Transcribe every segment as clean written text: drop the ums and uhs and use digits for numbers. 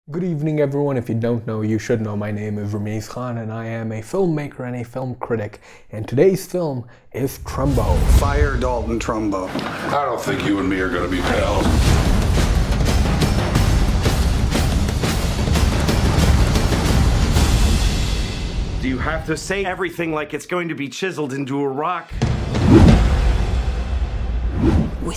Good evening everyone. If you don't know, you should know. My name is Rameez and I am a filmmaker and a film critic. And today's film is Trumbo. Fire Dalton Trumbo. I don't think you and me are gonna be pals. Do you have to say everything like it's going to be chiseled into a rock?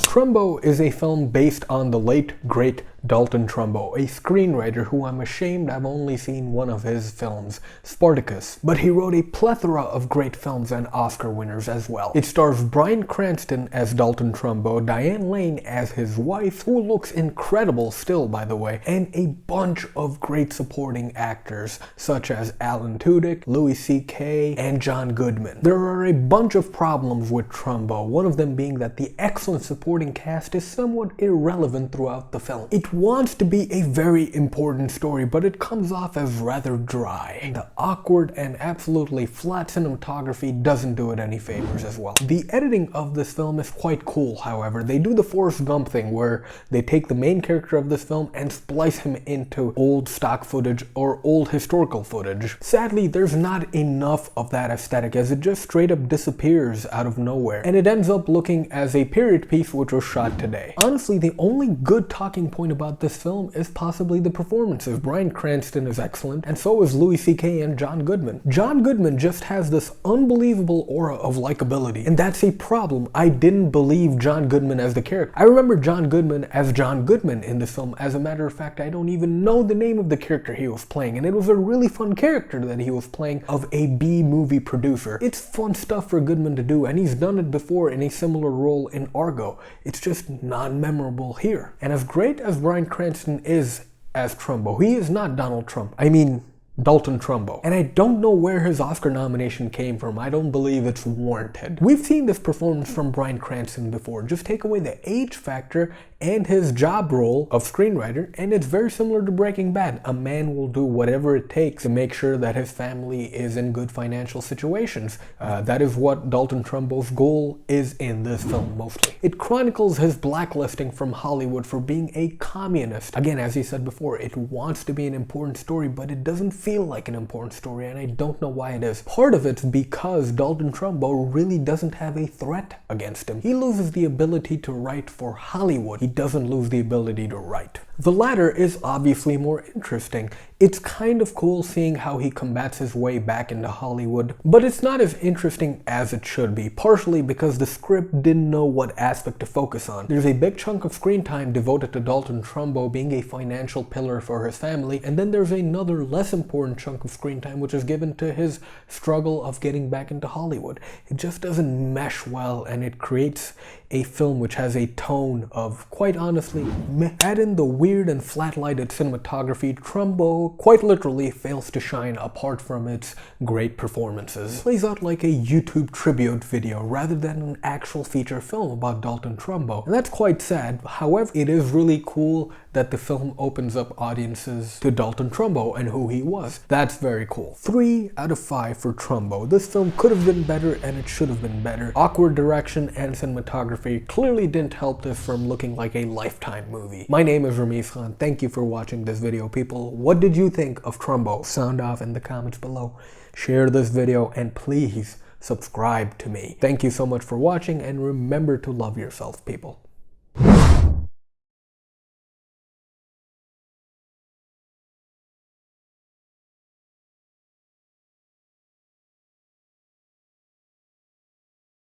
Trumbo is a film based on the late, great Dalton Trumbo, a screenwriter who I'm ashamed I've only seen one of his films, Spartacus. But he wrote a plethora of great films and Oscar winners as well. It stars Bryan Cranston as Dalton Trumbo, Diane Lane as his wife, who looks incredible still by the way, and a bunch of great supporting actors such as Alan Tudyk, Louis C.K., and John Goodman. There are a bunch of problems with Trumbo, one of them being that the excellent supporting cast is somewhat irrelevant throughout the film. It wants to be a very important story, but it comes off as rather dry. And the awkward and absolutely flat cinematography doesn't do it any favors as well. The editing of this film is quite cool, however. They do the Forrest Gump thing where they take the main character of this film and splice him into old stock footage or old historical footage. Sadly, there's not enough of that aesthetic as it just straight up disappears out of nowhere, and it ends up looking as a period piece which was shot today. Honestly, the only good talking point about this film is possibly the performances. Bryan Cranston is excellent, and so is Louis C.K. and John Goodman. John Goodman just has this unbelievable aura of likability, and that's a problem. I didn't believe John Goodman as the character. I remember John Goodman as John Goodman in this film. As a matter of fact, I don't even know the name of the character he was playing, and it was a really fun character that he was playing of a B-movie producer. It's fun stuff for Goodman to do, and he's done it before in a similar role in Argo. It's just non-memorable here. And as great as Bryan Cranston is as Trumbo, he is not Donald Trump. I mean, Dalton Trumbo. And I don't know where his Oscar nomination came from. I don't believe it's warranted. We've seen this performance from Bryan Cranston before. Just take away the age factor and his job role of screenwriter, and it's very similar to Breaking Bad. A man will do whatever it takes to make sure that his family is in good financial situations. That is what Dalton Trumbo's goal is in this film mostly. It chronicles his blacklisting from Hollywood for being a communist. Again, as he said before, it wants to be an important story, but it doesn't feel like an important story, and I don't know why it is. Part of it's because Dalton Trumbo really doesn't have a threat against him. He loses the ability to write for Hollywood. He doesn't lose the ability to write. The latter is obviously more interesting. It's kind of cool seeing how he combats his way back into Hollywood, but it's not as interesting as it should be, partially because the script didn't know what aspect to focus on. There's a big chunk of screen time devoted to Dalton Trumbo being a financial pillar for his family, and then there's another less important chunk of screen time which is given to his struggle of getting back into Hollywood. It just doesn't mesh well, and it creates a film which has a tone of, quite honestly, meh. Add in the weird and flat-lighted cinematography, Trumbo quite literally fails to shine apart from its great performances. It plays out like a YouTube tribute video rather than an actual feature film about Dalton Trumbo, and that's quite sad. However, it is really cool that the film opens up audiences to Dalton Trumbo and who he was. That's very cool. 3 out of 5 for Trumbo. This film could have been better, and it should have been better. Awkward direction and cinematography clearly didn't help this from looking like a Lifetime movie. My name is Rameez. Thank you for watching this video, people. What did you think of Trumbo? Sound off in the comments below. Share this video and please subscribe to me. Thank you so much for watching, and remember to love yourself, people.